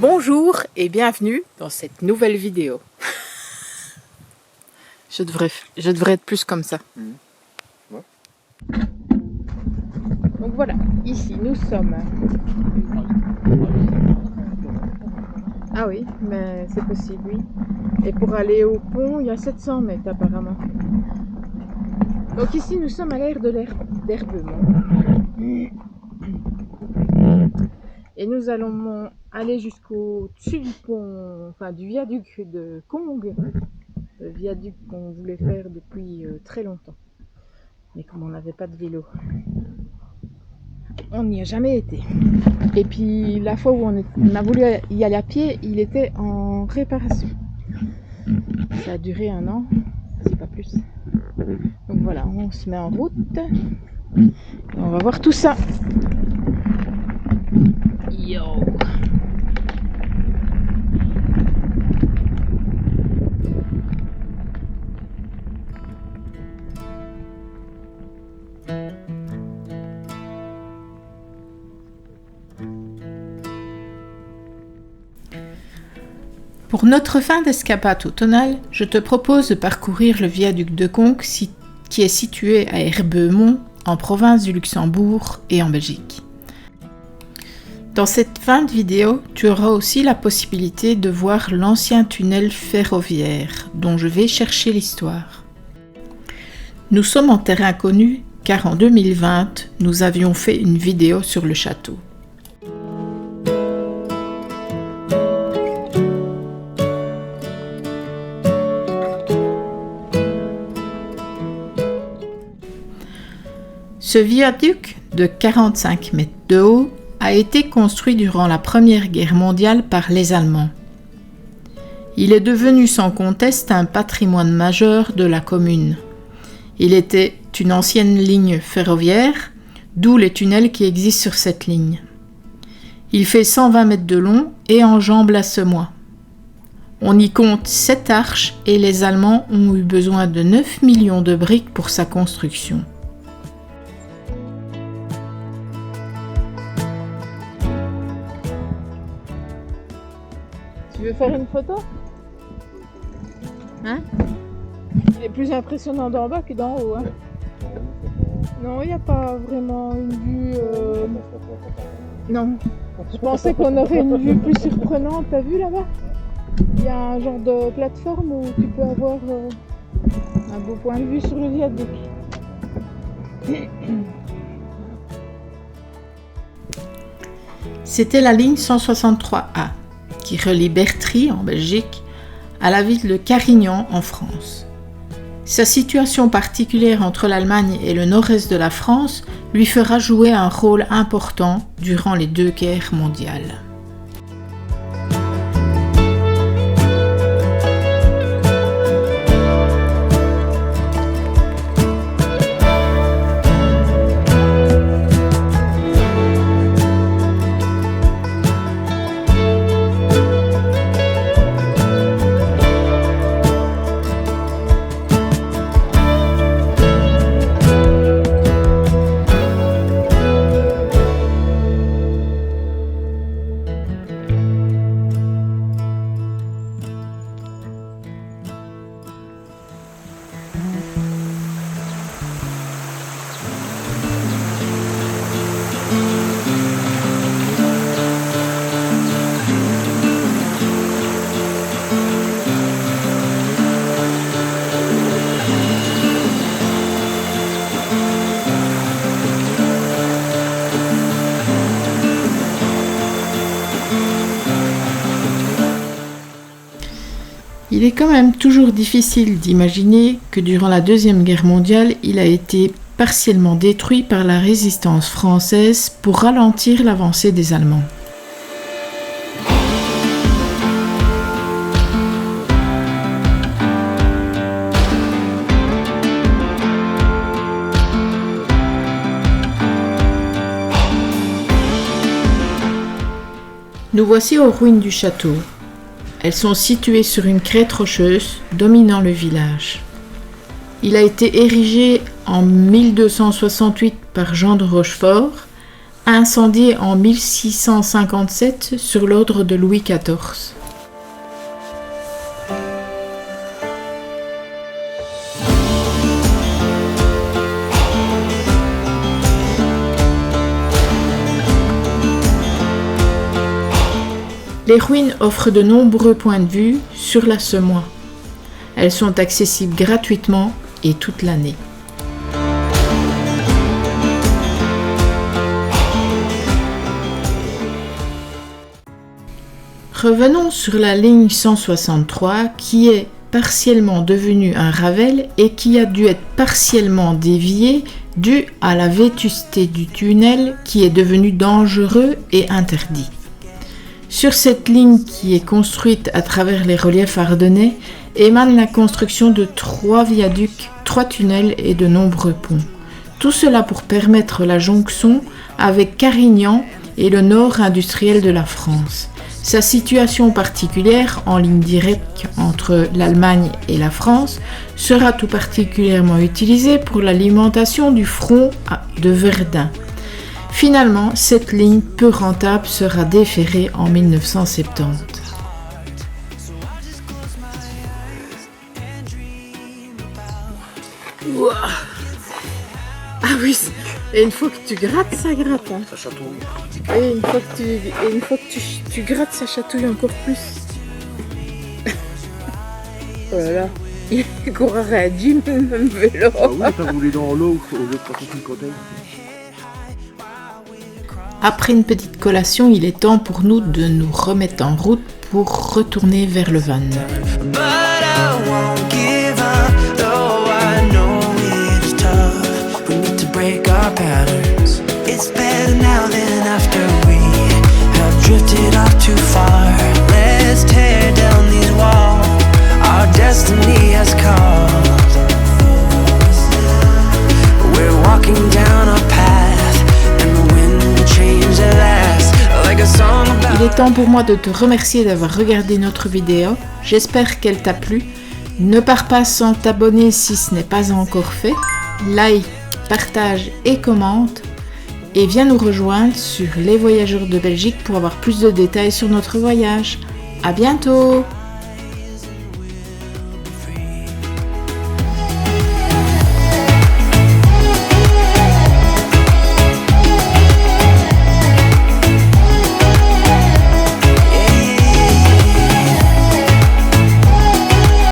Bonjour et bienvenue dans cette nouvelle vidéo. Je devrais être plus comme ça. Ouais. Donc voilà, ici nous sommes. Ah oui, mais c'est possible, oui. Et pour aller au pont, il y a 700 mètres apparemment. Donc ici nous sommes à l'aire d'Herbemont. Et nous allons aller jusqu'au-dessus du pont, enfin du viaduc de Conghes. Le viaduc qu'on voulait faire depuis très longtemps. Mais comme on n'avait pas de vélo, on n'y a jamais été. Et puis la fois où on a voulu y aller à pied, il était en réparation. Ça a duré 1 an, c'est pas plus. Donc voilà, on se met en route. Et on va voir tout ça. Yo! Pour notre fin d'escapade automnale, je te propose de parcourir le viaduc de Conghes qui est situé à Herbemont, en province du Luxembourg et en Belgique. Dans cette fin de vidéo, tu auras aussi la possibilité de voir l'ancien tunnel ferroviaire dont je vais chercher l'histoire. Nous sommes en terrain connu car en 2020, nous avions fait une vidéo sur le château. Ce viaduc de 45 mètres de haut a été construit durant la Première Guerre mondiale par les Allemands. Il est devenu sans conteste un patrimoine majeur de la commune. Il était une ancienne ligne ferroviaire, d'où les tunnels qui existent sur cette ligne. Il fait 120 mètres de long et enjambe la Semois. On y compte 7 arches et les Allemands ont eu besoin de 9 millions de briques pour sa construction. Tu veux faire une photo? Hein? Il est plus impressionnant d'en bas que d'en haut. Hein? Non, il n'y a pas vraiment une vue... Non. Je pensais qu'on aurait une vue plus surprenante. T'as vu là-bas? Il y a un genre de plateforme où tu peux avoir un beau point de vue sur le viaduc. C'était la ligne 163A. Qui relie Bertry en Belgique à la ville de Carignan en France. Sa situation particulière entre l'Allemagne et le nord-est de la France lui fera jouer un rôle important durant les 2 guerres mondiales. Il est quand même toujours difficile d'imaginer que durant la Deuxième Guerre mondiale, il a été partiellement détruit par la résistance française pour ralentir l'avancée des Allemands. Nous voici aux ruines du château. Elles sont situées sur une crête rocheuse dominant le village. Il a été érigé en 1268 par Jean de Rochefort incendiée en 1657 sur l'ordre de Louis XIV. Les ruines offrent de nombreux points de vue sur la Semois. Elles sont accessibles gratuitement et toute l'année. Revenons sur la ligne 163 qui est partiellement devenue un Ravel et qui a dû être partiellement déviée dû à la vétusté du tunnel qui est devenu dangereux et interdit. Sur cette ligne qui est construite à travers les reliefs ardennais émane la construction de 3 viaducs, 3 tunnels et de nombreux ponts. Tout cela pour permettre la jonction avec Carignan et le nord industriel de la France. Sa situation particulière en ligne directe entre l'Allemagne et la France sera tout particulièrement utilisée pour l'alimentation du front de Verdun. Finalement, cette ligne peu rentable sera déferrée en 1970. Wow. Ah oui, et une fois que tu grattes, ça gratte. Hein. Ça chatouille. Et une fois que tu grattes, ça chatouille encore plus. Oh là là, il courrait à gym, même vélo. Ah oui, t'as roulé dans l'eau au lieu de passer sur le côté. Après une petite collation, il est temps pour nous de nous remettre en route pour retourner vers le van. Il est temps pour moi de te remercier d'avoir regardé notre vidéo. J'espère qu'elle t'a plu. Ne pars pas sans t'abonner si ce n'est pas encore fait. Like, partage et commente. Et viens nous rejoindre sur Les Voyageurs de Belgique pour avoir plus de détails sur notre voyage. À bientôt!